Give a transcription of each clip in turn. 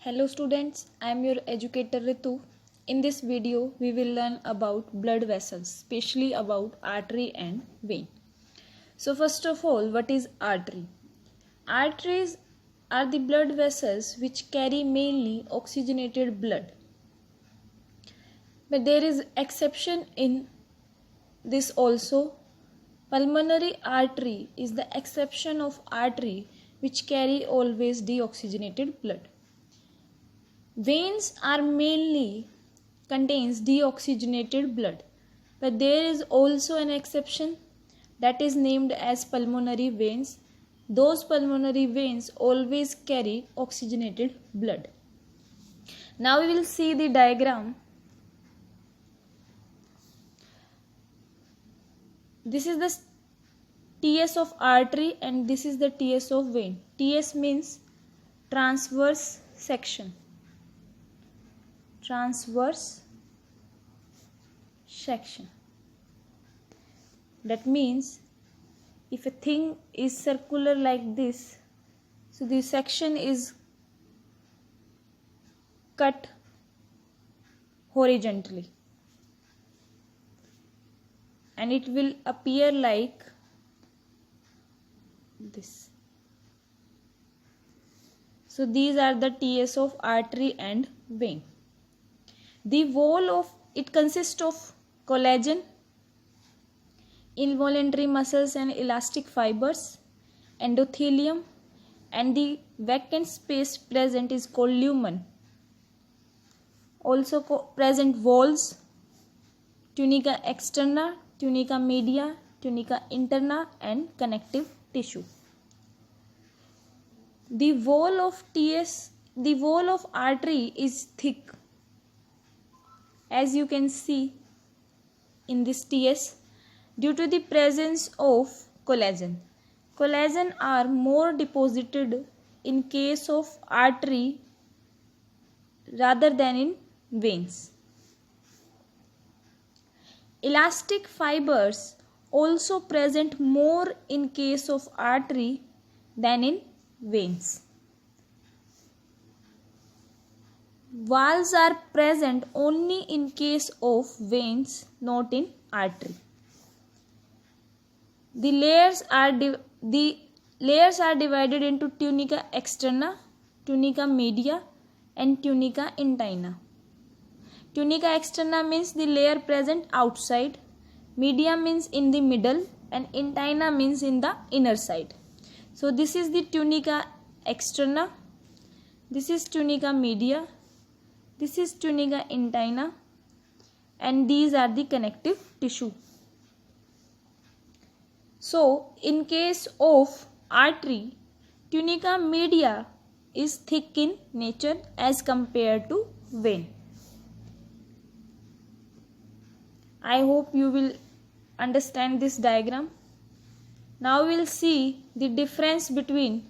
Hello students, I am your educator Ritu. In this video, we will learn about blood vessels, especially about artery and vein. So first of all, what is artery? Arteries are the blood vessels which carry mainly oxygenated blood. But there is exception in this also. Pulmonary artery is the exception of artery which carry always deoxygenated blood. Veins are mainly contains deoxygenated blood, but there is also an exception that is named as pulmonary veins. Those pulmonary veins always carry oxygenated blood. Now we will see the diagram. This is the TS of artery and this is the TS of vein. TS means transverse section. Transverse section. That means if a thing is circular like this, so the section is cut horizontally and it will appear like this. So these are the TS of artery and vein. The wall of it consists of collagen, involuntary muscles and elastic fibers, endothelium, and the vacant space present is called lumen. Also present walls, tunica externa, tunica media, tunica interna, and connective tissue. The wall of artery is thick. As you can see in this TS, due to the presence of collagen. Collagen are more deposited in case of artery rather than in veins. Elastic fibers also present more in case of artery than in veins. Valves are present only in case of veins, not in artery. The layers are divided into tunica externa, tunica media, and tunica interna. Tunica externa means the layer present outside, media means in the middle, and interna means in the inner side. So this is the tunica externa, this is tunica media, this is tunica interna, and these are the connective tissue. So in case of artery, tunica media is thick in nature as compared to vein. I hope you will understand this diagram. Now we will see the difference between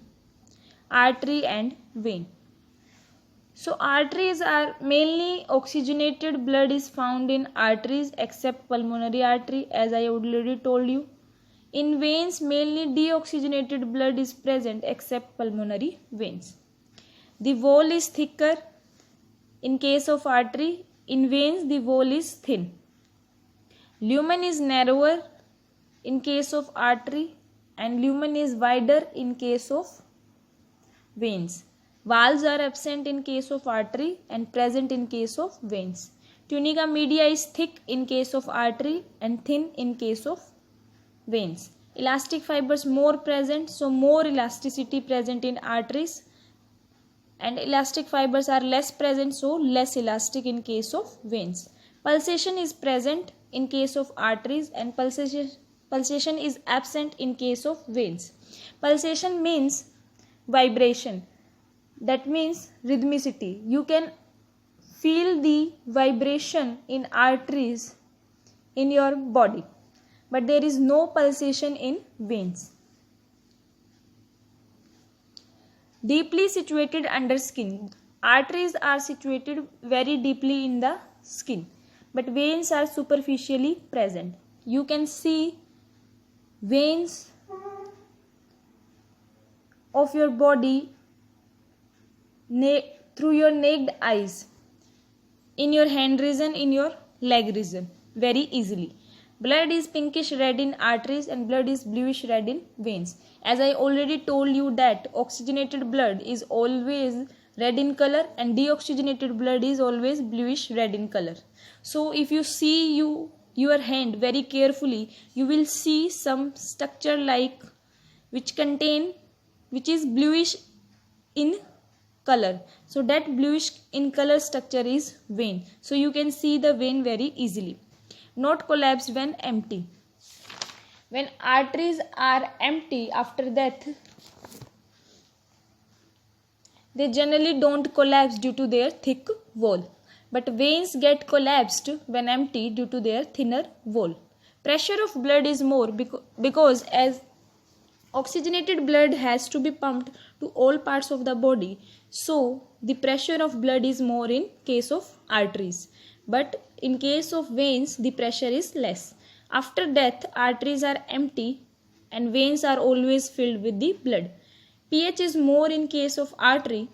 artery and vein. So arteries are mainly oxygenated blood is found in arteries except pulmonary artery, as I already told you. In veins mainly deoxygenated blood is present except pulmonary veins. The wall is thicker in case of artery. In veins the wall is thin. Lumen is narrower in case of artery and lumen is wider in case of veins. Valves are absent in case of artery and present in case of veins. Tunica media is thick in case of artery and thin in case of veins. Elastic fibers more present, so more elasticity present in arteries, and elastic fibers are less present, so less elastic in case of veins. Pulsation is present in case of arteries and pulsation is absent in case of veins. Pulsation means vibration. That means rhythmicity. You can feel the vibration in arteries in your body, but there is no pulsation in veins. Deeply situated under skin. Arteries are situated very deeply in the skin, but veins are superficially present. You can see veins of your body through your naked eyes, in your hand region, in your leg region, very easily. Blood is pinkish red in arteries and blood is bluish red in veins. As I already told you that oxygenated blood is always red in color and deoxygenated blood is always bluish red in color. So if you see your hand very carefully, you will see some structure like which is bluish in color. So that bluish in color structure is vein. So you can see the vein very easily. Not collapse when empty. When arteries are empty after death, they generally don't collapse due to their thick wall. But veins get collapsed when empty due to their thinner wall. Pressure of blood is more because as oxygenated blood has to be pumped to all parts of the body, so the pressure of blood is more in case of arteries. But in case of veins, the pressure is less. After death, arteries are empty and veins are always filled with the blood. pH is more in case of artery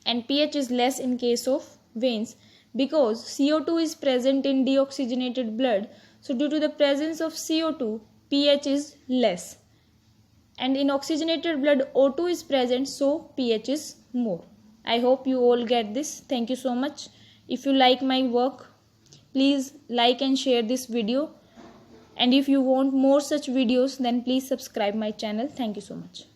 and pH is less in case of veins because CO2 is present in deoxygenated blood. So due to the presence of CO2, pH is less. And in oxygenated blood, O2 is present, so pH is more. I hope you all get this. Thank you so much. If you like my work, please like and share this video. And if you want more such videos, then please subscribe my channel. Thank you so much.